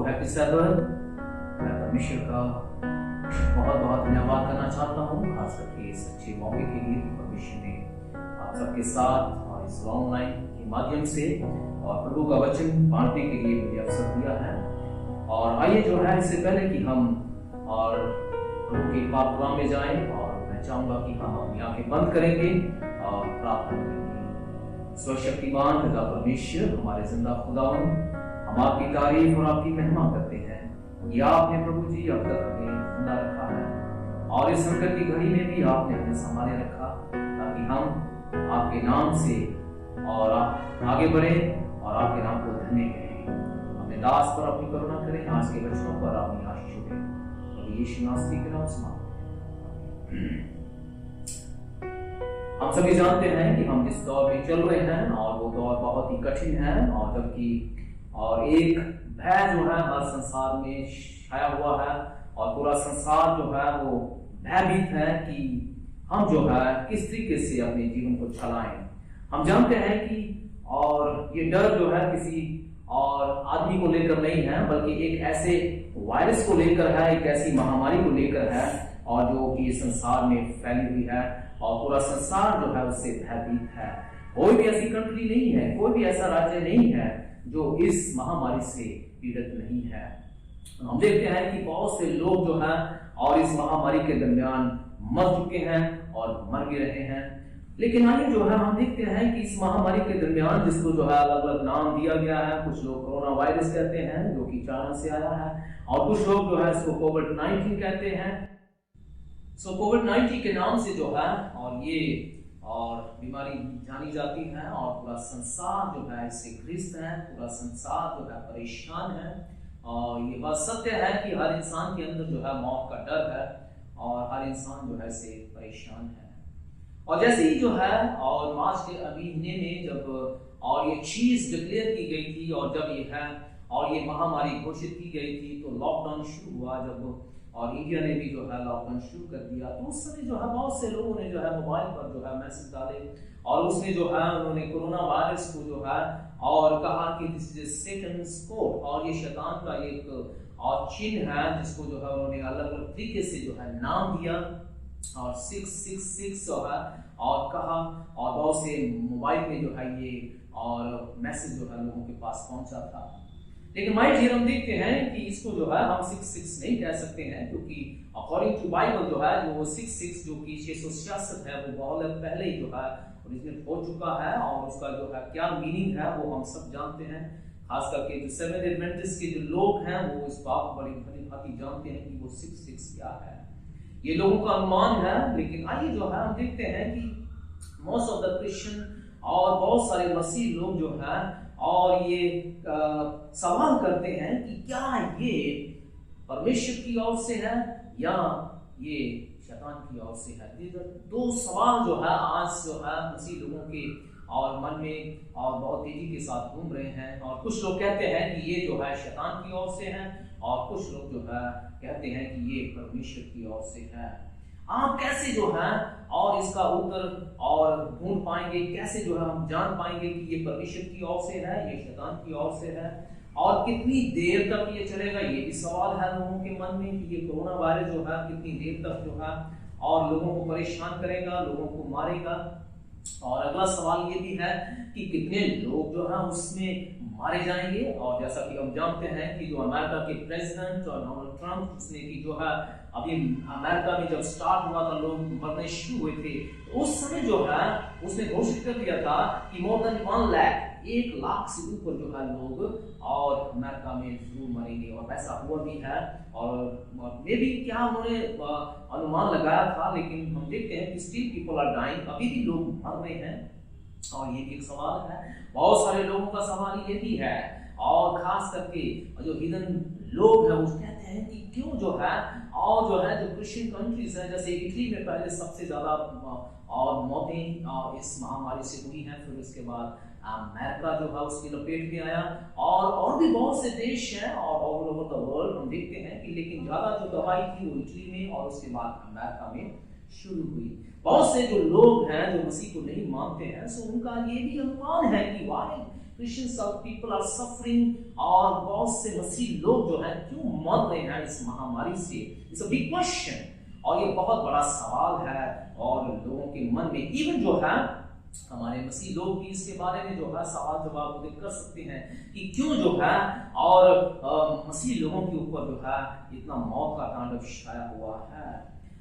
57 मैं परमेश्वर का बहुत बहुत धन्यवाद करना चाहता हूँ, खास करके इस अच्छे मौके के लिए कि परमेश्वर ने आप सबके साथ और इस ऑनलाइन के माध्यम से और प्रभु का वचन बांटने के लिए मुझे अवसर दिया है। और आइए जो है इससे पहले कि हम और प्रभु की पात्रा में जाएं, और मैं चाहूंगा कि हम अपनी आंखें बंद करेंगे और प्रार्थना करेंगे। सर्वशक्तिमान पिता परमेश्वर, हमारे जिंदा खुदावंद, हम आपकी तारीफ और आपकी महिमा करते हैं। ये आपने प्रभु जी अब तक हमें जिंदा रखा है और इस संकट की घड़ी में भी आपने हमें संभाले रखा, ताकि हम आपके नाम से और आप आगे बढ़े और आपके नाम को धन्य करें। अपने दास पर अपनी करुणा करें, आज के बच्चों पर अपनी आशीष छोड़ें, और यीशु नासरी के नाम से मांगते हैं। हम सभी जानते हैं कि हम जिस दौर में चल रहे हैं और वो दौर बहुत ही कठिन है, और जबकि और एक भय जो है हर संसार में छाया हुआ है और पूरा संसार जो है वो भयभीत है कि हम जो है किस तरीके से अपने जीवन को चलाएं। हम जानते हैं कि और ये डर जो है किसी और आदमी को लेकर नहीं है, बल्कि एक ऐसे वायरस को लेकर है, एक ऐसी महामारी को लेकर है, और जो कि संसार में फैली हुई है और पूरा संसार जो है उससे भयभीत है। कोई भी ऐसी कंट्री नहीं है, कोई भी ऐसा राज्य नहीं है जो इस महामारी से पीड़ित नहीं है। हम देखते हैं कि बहुत से लोग जो हैं और इस महामारी के दरमियान मर चुके हैं और मर भी रहे हैं। लेकिन आइए जो है हम देखते हैं कि इस महामारी के दरमियान, जिसको जो है अलग अलग नाम दिया गया है, कुछ लोग कोरोना वायरस कहते हैं जो कि चाइना से आया है, और कुछ लोग जो है इसको कोविड-19 कहते हैं। कोविड-19 के नाम से जो है और ये और बीमारी जानी जाती है, और पूरा संसार जो है इससे ग्रस्त है, पूरा संसार जो है परेशान है। और ये बात सत्य है कि हर इंसान के अंदर जो है मौत का डर है और हर इंसान जो है इससे परेशान है। और जैसे ही जो है और मार्च के महीने में जब और ये चीज डिक्लेयर की गई थी, और जब ये है और ये महामारी घोषित की गई थी, तो लॉकडाउन शुरू हुआ जब, और इंडिया ने भी जो है लॉकडाउन शुरू कर दिया। तो उस समय जो है बहुत से लोगों ने जो है मोबाइल पर जो है मैसेज डाले, और उसमें जो है उन्होंने कोरोना वायरस को जो है और कहा कि दिस इज सैटन्स कोड, और ये शैतान का एक और चिन्ह है, जिसको जो है उन्होंने अलग अलग तरीके से जो है नाम दिया, और 666 जो है और कहा, और बहुत से मोबाइल में जो है ये और मैसेज जो है लोगों के पास पहुंचा था। लेकिन माय डियर, हम देखते हैं कि इसको जो है हम 66 नहीं कह सकते हैं, क्योंकि अकॉर्डिंग टू बाइबल जो है जो 66 जो कि 666 है वो बहुत पहले ही जो है ओरिजिनेट हो चुका है, और उसका जो है क्या मीनिंग है वो हम सब जानते हैं। खास करके जो सेवेंथ एडवेंटिस्ट के जो लोग हैं वो इस बात को बड़ी भली भांति जानते हैं कि वो 66 क्या है। ये लोगों का अनुमान है। लेकिन आइए जो है हम देखते हैं कि मोस्ट ऑफ द क्रिश्चियन और बहुत सारे मसीह लोग जो है और ये सवाल करते हैं कि क्या ये परमेश्वर की ओर से है या ये शैतान की ओर से है। ये दो सवाल जो है आज जो है मसीह लोगों के और मन में और बहुत तेजी के साथ घूम रहे हैं। और कुछ लोग कहते हैं कि ये जो है शैतान की ओर से है, और कुछ लोग जो है कहते हैं कि ये परमेश्वर की ओर से है। आप कैसे जो है और इसका उत्तर और ढूंढ पाएंगे, कैसे जो है हम जान पाएंगे कि ये परमेश्वर की ओर से है, ये शैतान की ओर से है, और कितनी देर तक ये चलेगा, ये भी सवाल है लोगों के मन में कि ये कोरोना वायरस जो है कितनी देर तक जो है और लोगों को परेशान करेगा, लोगों को मारेगा। और अगला सवाल ये भी है कि कितने लोग जो है उसमें मारे जाएंगे। और जैसा कि हम जानते हैं कि जो अमेरिका के प्रेसिडेंट डोनाल्ड ट्रंप, उसने की जो है अभी अमेरिका में जब स्टार्ट हुआ था लोग मरने शुरू हुए थे, तो उस समय जो है उसने घोषित कर दिया था कि मोर देन 1 लाख से ऊपर जो है लोग और अमेरिका में जरूर मरेंगे, और ऐसा हुआ भी है। और मे भी क्या उन्होंने अनुमान लगाया था, लेकिन हम देखते हैं कि स्टिल पीपल आर डाइंग, अभी भी लोग मर रहे हैं। और ये भी एक सवाल है, बहुत सारे लोगों का सवाल ये भी है, और खास करके जो हिडन लोग हैं वो कहते हैं कि क्यों जो है और जो है जो क्रिश्चियन कंट्रीज है, जैसे इटली में पहले सबसे ज्यादा और मौतें इस महामारी से हुई हैं, फिर उसके बाद अमेरिका जो है उसकी लपेट में आया, और भी बहुत से देश हैं और ऑल ओवर द वर्ल्ड हम देखते हैं कि, लेकिन ज्यादा जो दवाई थी वो इटली में और उसके बाद अमेरिका में शुरू हुई। बहुत से जो लोग हैं जो मसीह को नहीं मानते हैं, सो उनका ये भी अनुमान है कि वाह Christians of people are suffering, और बहुत से मसीह लोग जो है क्यों मर रहे हैं इस महामारी से? इट्स अ बिग क्वेश्चन, और ये बहुत बड़ा सवाल है, और लोगों के मन में इवन जो है हमारे मसीह लोग भी इसके बारे में जो है सवाल जवाब कर सकते हैं कि क्यों जो है और मसीह लोगों के ऊपर जो है इतना मौत का तांडव छाया हुआ है।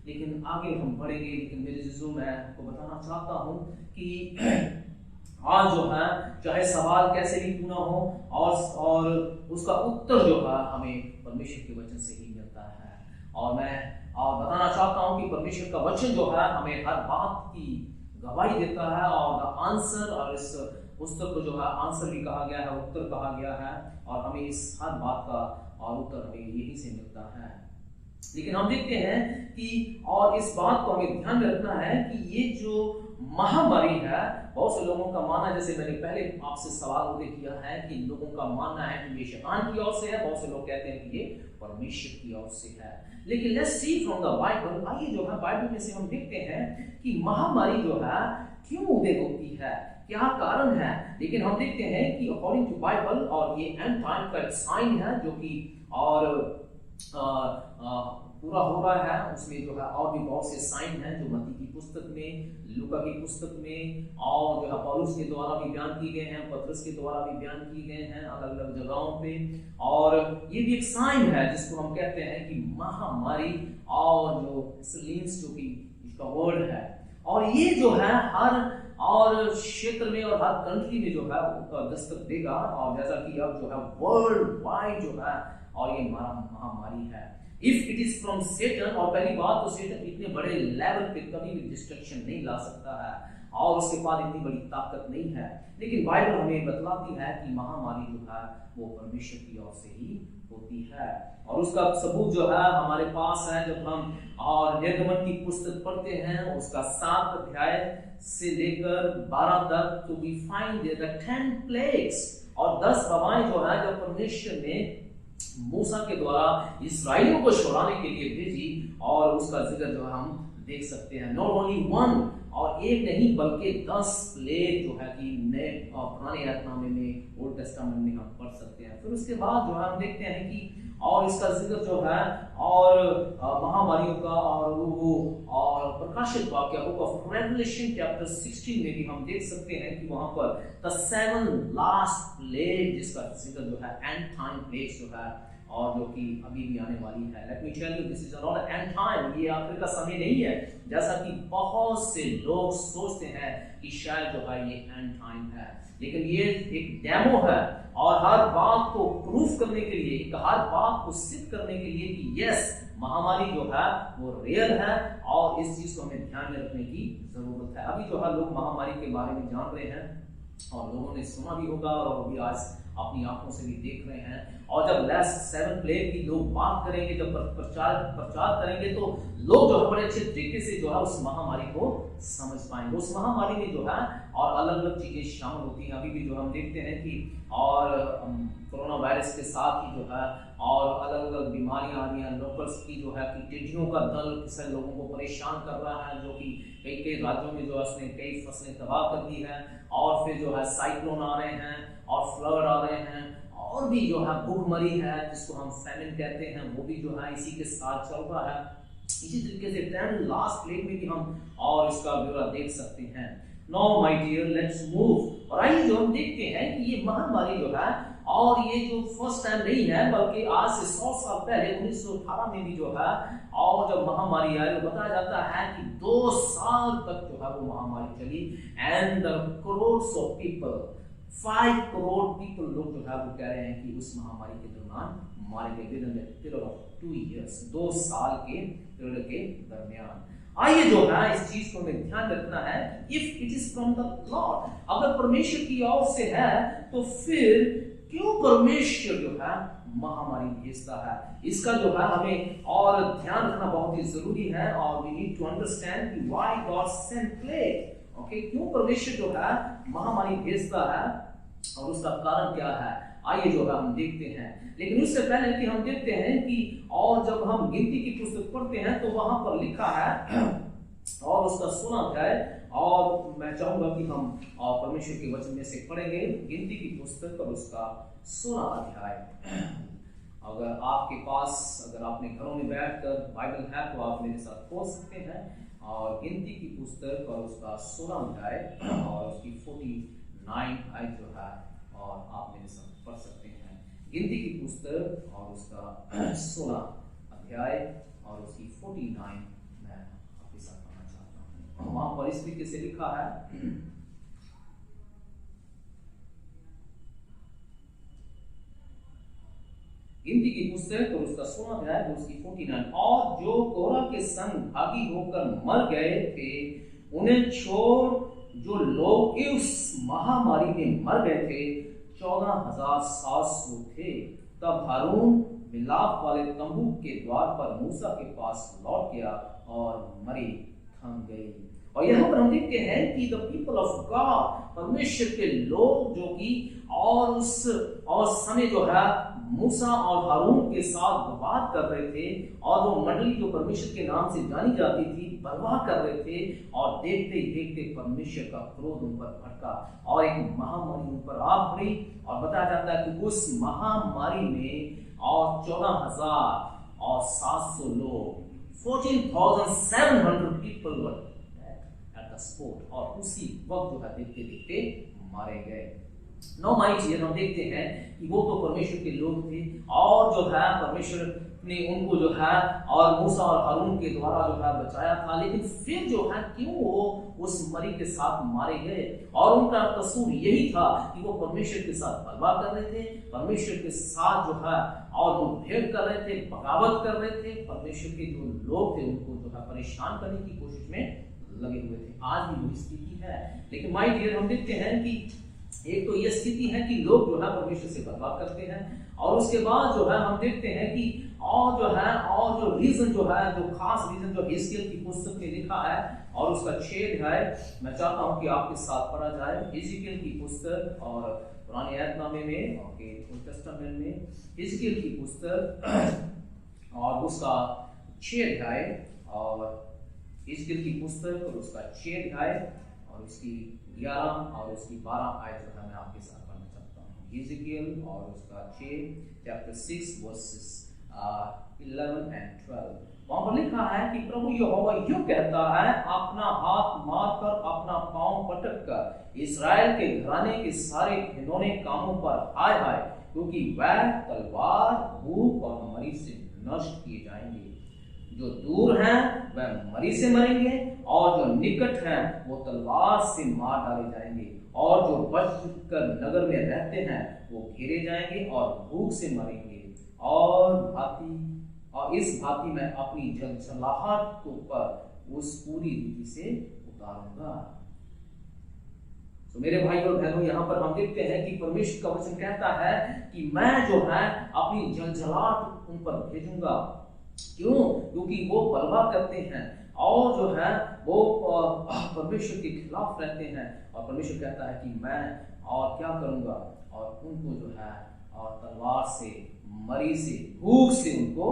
लेकिन आगे हम बढ़ेंगे, लेकिन मेरे जिज़ो मैं आपको बताना चाहता हूँ कि आज जो है चाहे सवाल कैसे भी क्यों ना हो, और उसका उत्तर जो है हमें परमेश्वर के वचन से ही मिलता है। और मैं बताना चाहता हूँ कि परमेश्वर का वचन जो है हमें हर बात की गवाही देता है, और द आंसर, और इस पुस्तक को जो है आंसर भी कहा गया है, उत्तर कहा गया है, और हमें इस हर बात का और उत्तर हमें यही से मिलता है। लेकिन हम देखते हैं कि और इस बात को हमें ध्यान में रखना है कि ये जो महामारी है, बहुत से लोगों का मानना, जैसे मैंने पहले आपसे सवाल उदय किया है कि लोगों का मानना है कि ये शैतान की ओर से है, बहुत से लोग कहते हैं कि ये परमेश्वर की ओर से है। लेकिन let's see from the Bible, आइए जो है बाइबल में से हम देखते हैं कि महामारी जो है क्यों उदय होती है, क्या कारण है। लेकिन हम देखते हैं कि अकॉर्डिंग टू बाइबल, और ये एंड टाइम का एक साइन है जो कि और पूरा हो रहा है, उसमें जो है और भी बहुत से साइन हैं जो मत्ती की पुस्तक में, लूका की पुस्तक में, और जो है पौलुस के द्वारा भी बयान किए गए हैं, पतरस के द्वारा भी बयान किए गए हैं अलग अलग जगहों पे। और ये भी एक साइन है जिसको हम कहते हैं कि महामारी, और जो पेस्टिलेंस जो कि इसका वर्ड है, और ये जो है हर और क्षेत्र में और हर कंट्री में जो है उसका दस्तक देगा, और जैसा कि अब जो है वर्ल्ड वाइड जो है और ये महामारी है। इफ इट इज फ्रॉम सेटन, और पहली बात तो सेटन इतने बड़े लेवल पे कभी भी डिस्ट्रक्शन नहीं ला सकता है, और उसके बाद इतनी बड़ी ताकत नहीं है। लेकिन बाइबल हमें बतलाती है कि महामारी जो है वो परमेश्वर की ओर से ही होती है, और उसका सबूत जो है हमारे पास है। जब हम और निर्गमन की पुस्तक पढ़ते हैं, उसका 7 अध्याय से लेकर 12 तक, तो we find there the 10 plagues, और 10 वबाएं जो है जब परमेश्वर ने मूसा के द्वारा इस्राएलियों को छुड़ाने के लिए भेजी, और उसका जिक्र जो हम देख सकते हैं। नॉट ओनली 1 और एक नहीं बल्कि 10 प्लेग जो है कि नए पुराने ऐतनामे में, ओल्ड टेस्टामेंट में हम पढ़ सकते हैं। फिर उसके बाद जो है हम देखते हैं कि और इसका जिक्र जो है और महामारियों का और प्रकाशित वाक्य बुक ऑफ रेवलेशन चैप्टर 16 में भी हम देख सकते हैं कि वहां पर द 7 लास्ट प्लेग जिसका जिक्र जो है एंड टाइम प्लेग्स जो है, और जो कि अभी भी आने वाली है। Let me tell you, this is not end time, ये आखिर का समय नहीं है, जैसा कि बहुत से लोग सोचते हैं कि शायद जो है ये एंड टाइम है। लेकिन ये एक डेमो है, और हर बात को प्रूफ करने के लिए, हर बात को सिद्ध करने के लिए कि यस महामारी जो है वो रियल है, और इस चीज को हमें ध्यान में रखने की जरूरत है। अभी जो है लोग महामारी के बारे में जान रहे हैं, और लोगों ने सुना भी होगा, और अभी आज अपनी आंखों से भी देख रहे हैं। और जब लास्ट 7 प्लेग की लोग बात करेंगे, जब प्रचार करेंगे, तो लोग जो है बड़े अच्छे तरीके से जो है उस महामारी को समझ पाएंगे। उस महामारी में जो है और अलग अलग चीजें शामिल होती हैं। अभी भी जो हम देखते हैं कि और कोरोना वायरस के साथ ही जो है और अलग अलग बीमारियां आ रही हैं। लोकल्स की जो है कि टिड्डियों का दल किसी लोगों को परेशान कर रहा है, जो कि कई कई राज्यों में जो है उसने कई फसलें तबाह कर दी है। और फिर जो है साइक्लोन आ रहे हैं, और फ्लड आ रहे हैं, और भी जो है भूखमरी है जिसको हम फैमिन कहते हैं, वो भी जो है इसी के साथ चल रहा है। इसी तरीके से 10 लास्ट प्लेग में भी हम और इसका ब्यौरा देख सकते हैं। Now my dear, let's move. और आइए जो हम देखते हैं कि ये महामारी जो है, और ये जो फर्स्ट टाइम नहीं है, बल्कि आज से 100 साल पहले 1918 में भी जो है और जब महामारी आई, तो बताया जाता है कि 2 साल तक जो है वो महामारी चली, and the crores of people, 5 crore people लोग जो है वो कह रहे हैं कि उस महामारी के दौरान मारे गए with in the period of 2 years, 2 साल के पीरियड के दरमियान। आइए जो है इस चीज को हमें ध्यान रखना है, if it is from the Lord, अगर परमेश्वर की ओर से है तो फिर क्यों परमेश्वर जो है महामारी भेजता है, इसका जो है हमें और ध्यान रखना बहुत ही जरूरी है। और वी नीड टू अंडरस्टैंड कि why God send plague. Okay, क्यों परमेश्वर जो है महामारी भेजता है और उसका कारण क्या है, आइए जो है हम देखते हैं। लेकिन उससे पहले कि हम देखते हैं कि और जब हम गिनती की पुस्तक पढ़ते हैं तो वहां पर लिखा है और उसका 16 अध्याय। और मैं चाहूंगा कि हम परमेश्वर के वचन में से पढ़ेंगे गिनती की पुस्तक और उसका 16 अध्याय। अगर आपके पास, अगर आपने घरों में बैठकर बाइबल है तो आप मेरे साथ खोल सकते हैं और गिनती की पुस्तक और उसका 16 अध्याय और उसकी 49 आयत जो है और आप मेरे साथ पढ़ सकते हैं। गिनती की पुस्तक और उसका 16 अध्याय और उसकी 49 मैं आपके साथ पढ़ना चाहता हूँ। वहां पर इस तरीके से लिखा है, गिनती की पुस्तक और उसका 16 अध्याय और उसकी 49। और जो कोरह के संग भागी होकर मर गए थे उन्हें छोड़ जो लोग उस महामारी में मर गए थे 14,700 थे। तब हारून मिलाप वाले तंबू के द्वार पर मूसा के पास लौट गया और मरी थम गई। और यहाँ पर हम देखते हैं कि द पीपल ऑफ गॉड, परमेश्वर के लोग जो कि और उस और समय जो है मूसा और हारून के साथ विवाद कर रहे थे और वो मंडली जो परमेश्वर के नाम से जानी जाती थी बलवा कर रहे थे। और देखते देखते परमेश्वर का क्रोध उन पर भड़का और एक महामारी उन पर आ पड़ी। और बताया जाता है कि उस महामारी में और 14,700 लोग 14,700 people were at the spot और उसी वक्त जो है देखते देखते मारे गए। नो माय डियर, हम देखते हैं कि वो तो परमेश्वर के लोग थे और जो है परमेश्वर ने उनको जो है और मूसा और हारून के द्वारा जो है बचाया था। लेकिन फिर जो है क्यों वो उस मरी के साथ मारे गए? और उनका कसूर यही था कि वो परमेश्वर के साथ बलवा कर रहे थे, परमेश्वर के साथ जो है और वो भेड़ कर रहे थे, बगावत कर रहे थे। परमेश्वर के जो लोग थे उनको जो है परेशान करने की कोशिश में लगे हुए थे। आज भी वही स्थिति है। लेकिन माय डियर, हम देखते हैं कि एक तो ये स्थिति है कि लोग जो है परमेश्वर से बर्बाद करते हैं और उसके बाद जो है हम देखते हैं कि और जो है और जो रीजन जो है, जो खास रीजन जो हिजकिय्याह की पुस्तक में लिखा है और उसका 6 अध्याय मैं चाहता हूं कि आपके साथ पढ़ा जाए। हिजकिय्याह की पुस्तक और पुराने ऐतनामे में और ओल्ड टेस्टामेंट में हिजकिय्याह की पुस्तक और उसका 6 अध्याय और हिजकिय्याह की पुस्तक और उसका 6 अध्याय और उसकी 11 और उसकी 12 आयत जो है मैं आपके साथ पढ़ना चाहता हूँ। हिजकिय्याह और उसका 6 चैप्टर 6 वर्सेस 11 and 12। वहां पर लिखा है कि प्रभु यहोवा यूं कहता है, अपना हाथ मारकर अपना पांव पटक कर इस्राएल के घराने के सारे घिनौने कामों पर हाय हाय, क्योंकि वह तलवार, भूख और मरी से नष्ट किए जाएंगे। जो दूर हैं वह मरी से मरेंगे और जो निकट हैं वो तलवार से मार डाले जाएंगे। और जो बचकर नगर में रहते हैं वो घेरे जाएंगे और भूख से मरेंगे। और इस भांति मैं अपनी झलझलाहट को पर उस पूरी रीति से उतारूंगा। तो मेरे भाई और बहनों, यहाँ पर हम देखते हैं कि परमेश्वर का वचन कहता है कि मैं जो है अपनी झलझलाहट उन पर भेजूंगा। क्यों? क्योंकि वो बलवा करते हैं और जो है वो परमेश्वर के खिलाफ रहते हैं। और परमेश्वर कहता है कि मैं और क्या करूंगा और उनको जो है और तलवार से, मरी से, भूख से उनको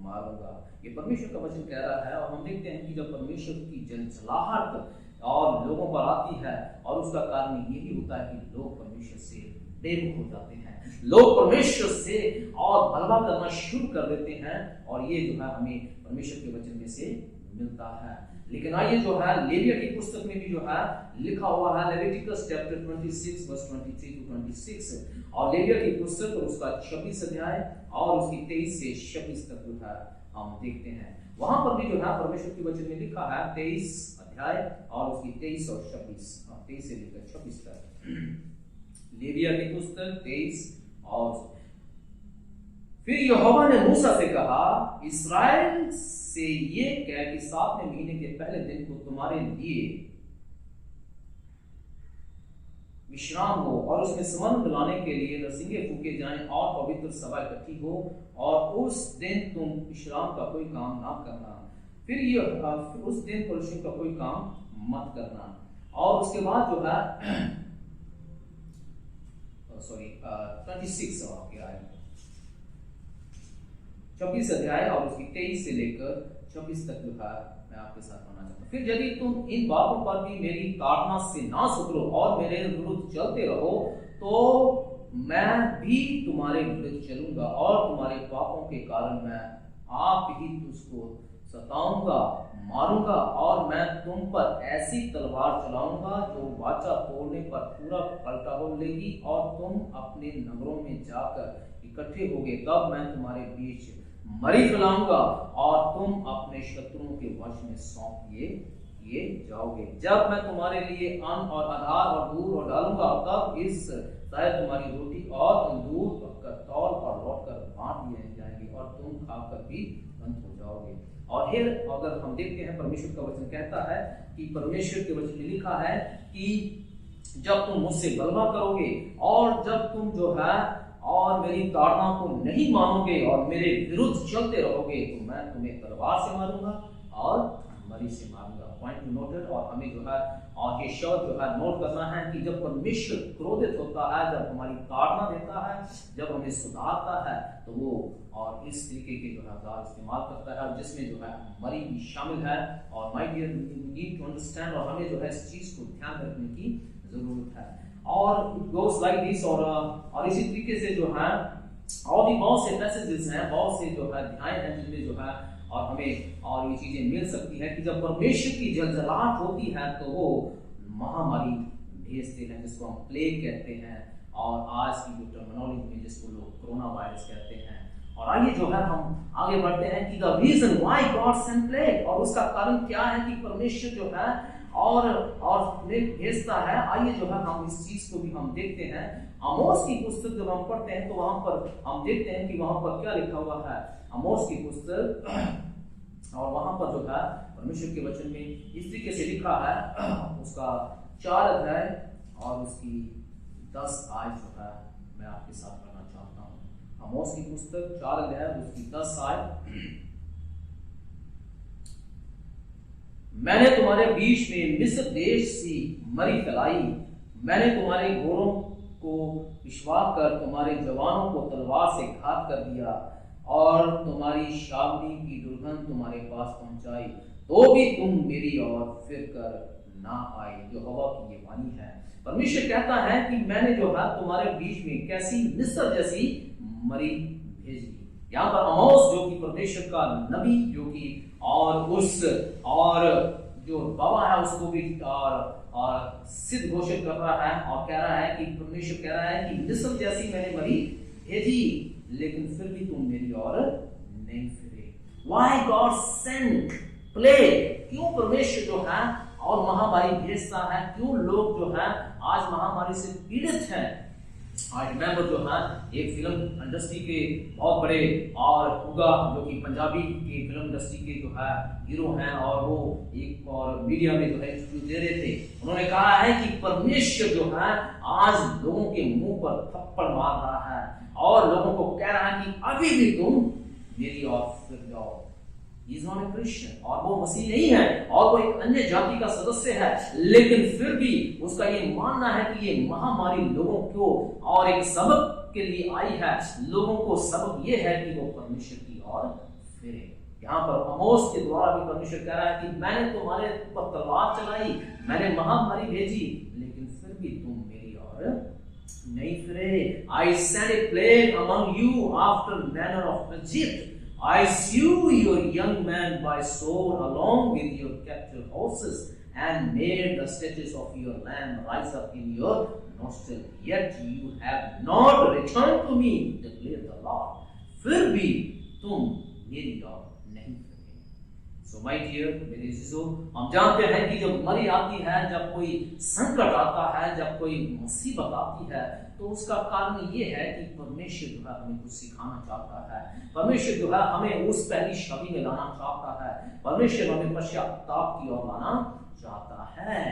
मारूंगा। ये परमेश्वर का वचन कह रहा है। और हम देखते हैं कि जब परमेश्वर की झलझलाहट और लोगों पर आती है और उसका कारण यही होता है कि लोग परमेश्वर से बेमुख हो जाते हैं, लोग परमेश्वर से और बलवा करना शुरू कर देते हैं। और ये जो है हमें परमेश्वर के वचन में से मिलता है। लेकिन आइए जो है लेविया की पुस्तक में भी जो है लिखा हुआ है, लेविटिकस चैप्टर 26 वर्स 23 to 26 और लेविया की पुस्तक और उसका 26 अध्याय और उसकी 23 से 26 तक जो है हम देखते हैं। वहां पर भी जो है परमेश्वर के वचन में लिखा है 23 अध्याय और उसकी 23 और 26, 23 से लेकर 26 तक। लेविया की पुस्तक 23 और फिर यहोवा ने मूसा से कहा, इस्राएल से ये कह कि 7वें महीने के पहले दिन को तुम्हारे लिए विश्राम हो और उसमें समन दिलाने के लिए नरसिंगे फूके जाएं और पवित्र सभा इकट्ठी हो और उस दिन तुम विश्राम का कोई काम ना करना। फिर उस दिन पुरुषों का कोई काम मत करना। और उसके बाद जो है 26 26 अध्याय और उसकी 23 से लेकर 26 तक जो है मैं आपके साथ पढ़ना चाहता हूँ। फिर यदि तुम इन बातों पर भी मेरी ताड़ना से ना सुधरो और मेरे विरुद्ध चलते रहो तो मैं भी तुम्हारे विरुद्ध चलूंगा और तुम्हारे पापों के कारण मैं आप ही तुझको सताऊंगा, मारूंगा और मैं तुम पर ऐसी तलवार चलाऊंगा जो वाचा तोड़ने पर पूरा पलटा हो लेगी और तुम अपने नगरों में जाकर इकट्ठे होगे। तब मैं तुम्हारे बीच मरी फैलाऊंगा और तुम अपने शत्रुओं के वश में सौंप दिए जाओगे। जब मैं तुम्हारे लिए अन्न और आधार और दूध और डालूंगा तब इस शायद तुम्हारी रोटी और दूध पककर तौल पर लौटकर बांट दिए जाएंगे और तुम खाकर भी अंत हो जाओगे। और फिर अगर हम देखते हैं परमेश्वर का वचन कहता है कि परमेश्वर के वचन में लिखा है कि जब तुम मुझसे गलबा करोगे और जब तुम जो है और मेरी ताड़ना को नहीं मानोगे और मेरे विरुद्ध चलते रहोगे तो मैं तुम्हें तलवार से मारूंगा और मरी से मारूंगा। Point two noted. और हमें जो है और ये शब्द जो है नोट करना है कि जब परमेश्वर क्रोधित होता है, जब हमारी ताड़ना देता है, जब हमें सुधारता है तो वो और इस तरीके के जो है औजार इस्तेमाल करता है जिसमें जो है मरी भी शामिल है। और my dear you need to understand और हमें जो है इस चीज को ध्यान रखने की जरूरत है। और इट गोस लाइक दिस। और इसी तरीके से जो है और भी बहुत से मैसेजेस हैं, बहुत से जो है अध्याय हैं जिनमें जो है और हमें और ये चीजें मिल सकती है कि जब परमेश्वर की जलजलाहट होती है तो वो महामारी भेजते हैं जिसको हम प्लेग कहते हैं और आज की जो टर्मिनोलॉजी में जिसको लोग कोरोना वायरस कहते हैं। और आइए जो है हम आगे बढ़ते हैं कि the reason why God send plague और उसका कारण क्या है कि परमेश्वर जो है और प्लेग भेजता है। आइए जो है हम इस चीज को भी हम देखते हैं। आमोस की पुस्तक जब हम पढ़ते हैं तो वहां पर हम देखते हैं कि वहां पर क्या लिखा हुआ है। आमोस की पुस्तक और वहां पर जो है परमेश्वर के वचन में इस तरीके से लिखा है, उसका 4 अध्याय और उसकी 10 आयत जो है मैं आपके साथ पढ़ना चाहता हूँ। आमोस की पुस्तक 4 अध्याय उसकी 10 आयत। मैंने तुम्हारे बीच में मिस्र देश से मरी फैलाई, मैंने तुम्हारे घोड़ों को पिछवा कर तुम्हारे जवानों को तलवार से घात कर दिया और तुम्हारी शावनी की दुर्गंध तुम्हारे पास पहुंचाई, तो भी तुम मेरी ओर फिर कर ना आए। जो हवा की ये वाणी है। परमेश्वर कहता है कि मैंने जो है तुम्हारे बीच में कैसी मिस्र जैसी मरी भेजी। यहाँ पर आमोस जो कि परमेश्वर का नबी जो कि और उस और जो बाबा है उसको भी और सिद्ध घोषित कर रहा है और कह रहा है कि परमेश्वर कह रहा है कि मिस्र जैसी मैंने मरी भेजी लेकिन फिर भी तुम मेरी ओर नहीं फिरे। Why God sent plague? क्यों परमेश्वर जो है और महामारी भेजता है? क्यों लोग जो है आज महामारी से पीड़ित हैं? आई रिमेम्बर जो है एक फिल्म इंडस्ट्री के बहुत बड़े और उगा जो कि पंजाबी की फिल्म इंडस्ट्री के जो है हीरो हैं और वो एक और मीडिया में जो है इंटरव्यू दे रहे थे। उन्होंने कहा है कि परमेश्वर जो है आज लोगों के मुंह पर थप्पड़ मार रहा है और लोगों को कह रहा है कि अभी भी तुम मेरी ओर फिर जाओ। He is not a Christian और वो मसीह नहीं है और वो एक अन्य जाति का सदस्य है, लेकिन फिर भी उसका ये मानना है कि ये महामारी लोगों को और एक सबक के लिए आई है। लोगों को सबक ये है कि वो परमेश्वर की ओर फिरे। यहाँ पर आमोस के द्वारा भी परमेश्वर कह रहा है कि मैंने तुम्हारे ऊपर तलवार चलाई, मैंने महामारी भेजी, लेकिन फिर भी तुम मेरी ओर नहीं फिरे। I sent a plague among you after manner of Egypt. I slew your young men by sword along with your captive horses and made the statues of your land rise up in your nostril. Yet you have not returned to me, declare the Lord. फिर भी तुम मेरी ओर नहीं फिरे। So my dear, मेरे जीजो, हम जानते हैं कि जब मरी आती है, जब कोई संकट आता है, जब कोई मुसीबत आती है, तो उसका कारण ये है कि परमेश्वर जो है हमें कुछ सिखाना चाहता है। परमेश्वर जो है हमें उस पहली छवि में लाना चाहता है। परमेश्वर हमें पश्चाताप की ओर लाना चाहता है।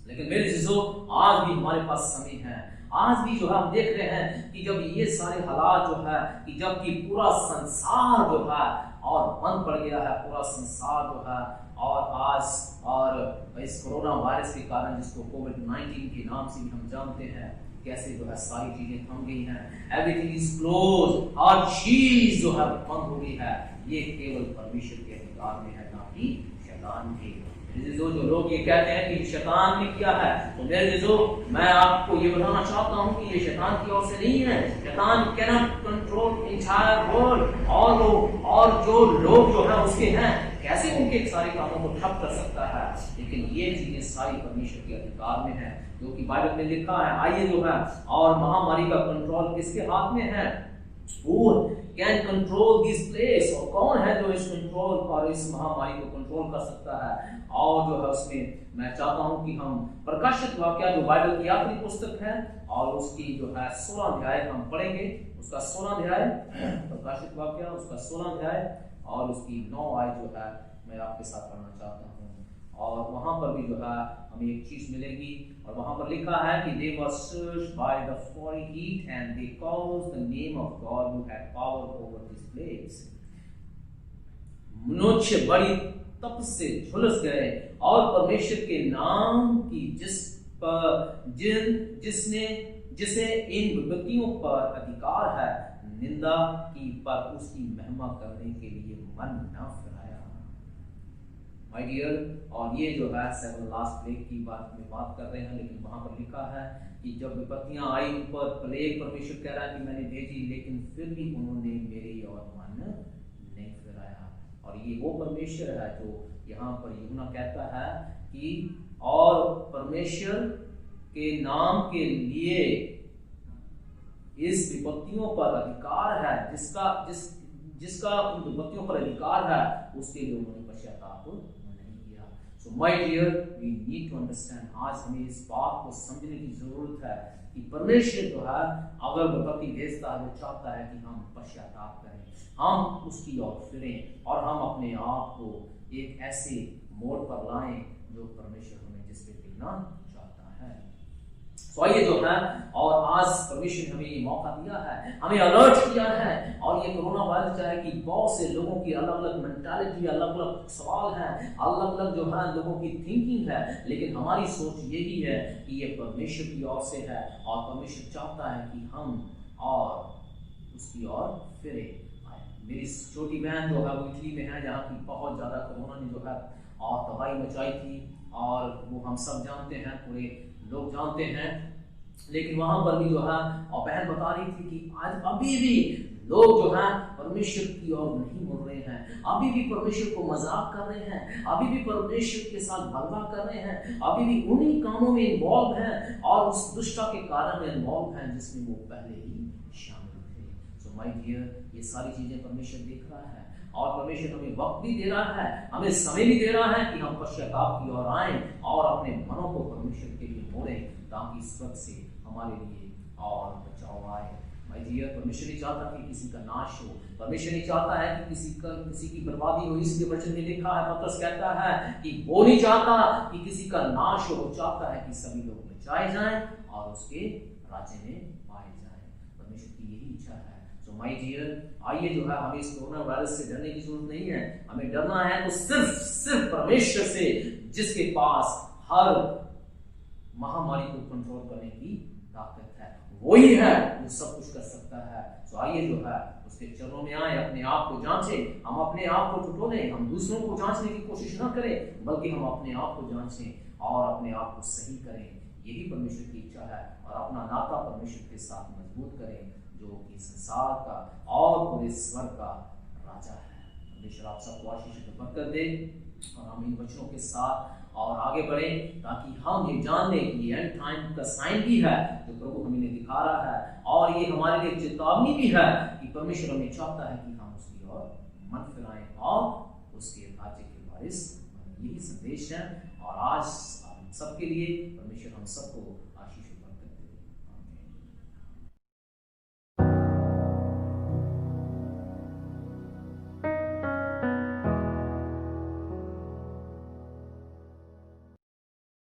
लेकिन मेरे जीजो, आज भी हमारे पास समय है। आज भी जो है हम देख रहे हैं कि जब ये सारे हालात जो है कि जबकि पूरा संसार जो है और बंद पड़ गया है, पूरा संसार जो है और आज और इस कोरोना वायरस के कारण जिसको कोविड-19 के नाम से भी हम जानते हैं, कैसे जो है सारी चीजें थम गई हैं, एवरीथिंग इज क्लोज, हर चीज जो है बंद हो गई है। ये केवल परमेश्वर के अधिकार में है, ना कि शैतान के। जो लोग ये कहते हैं कि शैतान ने किया है, तो मेरे जो मैं आपको ये बताना चाहता हूँ कि ये शैतान की ओर से नहीं है। शैतान can not control entire world. और जो लोग जो है उसके हैं, कैसे उनके सारे कामों को ठप कर सकता है, लेकिन ये चीजें सारी परमेश्वर के अधिकार में है, जो कि बाइबल में लिखा है। आइए जो है, और महामारी का कंट्रोल किसके हाथ में है? Who can control this place? और कौन है जो इस कंट्रोल और इस महामारी को कंट्रोल कर सकता है? और जो है उसमें मैं चाहता हूं कि हम प्रकाशित वाक्य जो बाइबल की आखिरी पुस्तक है और उसकी जो है 16 अध्याय हम पढ़ेंगे। उसका 16 अध्याय, प्रकाशित वाक्य उसका 16 अध्याय और उसकी 9 आयत जो है मैं आपके साथ पढ़ना चाहता हूँ। और वहां पर भी जो है हमें एक चीज मिलेगी, और वहां पर लिखा है कि they were searched by the fiery heat and they caused the name of God who had power over this place। मनुष्य बड़ी तप से झुलस गए और परमेश्वर के नाम की जिसे इन विपत्तियों पर अधिकार है निंदा की, पर उसकी महिमा करने के लिए मन न फिराया। माय डियर, और ये जो है 7 लास्ट प्लेग की बात कर रहे हैं, लेकिन वहां पर लिखा है कि जब विपत्तियां आई ऊपर, प्लेग परमेश्वर कह रहा है कि मैंने भेजी, लेकिन फिर भी उन्होंने मेरी ओर मन नहीं फिराया। और ये वो परमेश्वर है जो यहाँ पर यूहन्ना कहता है कि और परमेश्वर के नाम के लिए इस विपत्तियों पर अधिकार है, जिसका उन विपत्तियों पर अधिकार है, उसके लिए उन्होंने पश्चाताप नहीं किया। So my dear, we need to understand, आज हमें इस बात को समझने की जरूरत है कि परमेश्वर जो है अगर विपत्ति भेजता है, वो चाहता है कि हम पश्चाताप करें, हम उसकी ओर फिरें और हम अपने आप को एक ऐसे मोड़ पर लाएं जो परमेश्वर हमें जिस पे देखना चाहता है। तो आइए जो है, और आज परमेश्वर ने हमें ये मौका दिया है, हमें अलर्ट किया है। और ये कोरोना वायरस जो है कि बहुत से लोगों की अलग अलग मेंटालिटी, अलग अलग सवाल है, अलग अलग जो है लोगों की थिंकिंग है, लेकिन हमारी सोच यही है कि ये परमेश्वर की ओर से है और परमेश्वर चाहता है कि हम और उसकी ओर फिरे। मेरी छोटी बहन जो है वो इटली में है, जहाँ की बहुत ज़्यादा कोरोना ने जो है और तबाही मचाई थी, और वो हम सब जानते हैं, पूरे लोग जानते हैं। लेकिन वहां पर भी जो है, और बहन बता रही थी कि आज अभी भी लोग जो है परमेश्वर की ओर नहीं मुड़ रहे हैं, अभी भी परमेश्वर को मजाक कर रहे हैं, अभी भी परमेश्वर के साथ बलवा कर रहे हैं, अभी भी उन्हीं कामों में इन्वॉल्व हैं और उस दुष्टता के कारण में इन्वॉल्व हैं जिसमें वो पहले ही शामिल थे। सो माय डियर, ये सारी चीजें परमेश्वर देख रहा है और परमेश्वर हमें वक्त भी दे रहा है, हमें समय भी दे रहा है कि हम पश्चाताप की ओर आएं और अपने मनों को परमेश्वर के लिए मोड़ें, ताकि स्वर्ग से हमारे लिए और बचाव आए। माय डियर, परमेश्वर नहीं चाहता कि किसी का नाश हो, परमेश्वर नहीं चाहता है कि किसी की बर्बादी हो। इसलिए वचन में लिखा है, पतरस कहता है कि वो नहीं चाहता कि किसी का नाश हो, वो चाहता है कि सभी लोग बचाए जाएं और उसके राज्य में पाए जाएं। परमेश्वर की यही इच्छा है। सो माय डियर, आइए जो है, हमें इस कोरोना वायरस से डरने की जरूरत नहीं है। हमें डरना है तो सिर्फ परमेश्वर से, जिसके पास हर महामारी को कंट्रोल करने की ताकत है। वही है जो सब कुछ कर सकता है। तो आइए जो है उसके चरणों में आए, अपने आप को जांचें, हम अपने आप को टटोलें, हम दूसरों को जांचने की कोशिश ना करें, बल्कि हम अपने आप को जांचें और अपने आप को सही करें। यही परमेश्वर की इच्छा है, और अपना नाता परमेश्वर के साथ मजबूत करें, जो कि संसार का और पूरे स्वर्ग का राजा है। परमेश्वर आप सबको आशीष और बरकत दे, और हम इन वचनों के साथ और आगे बढ़ें, ताकि हम ये जान लें कि एंड टाइम का साइन भी है जो प्रभु हमें दिखा रहा है, और ये हमारे लिए चेतावनी भी है कि परमेश्वर हमें चाहता है कि हम उसकी ओर मन फिराएं और उसके राज्य के वारिस। यही संदेश है, और आज सबके लिए परमेश्वर हम सबको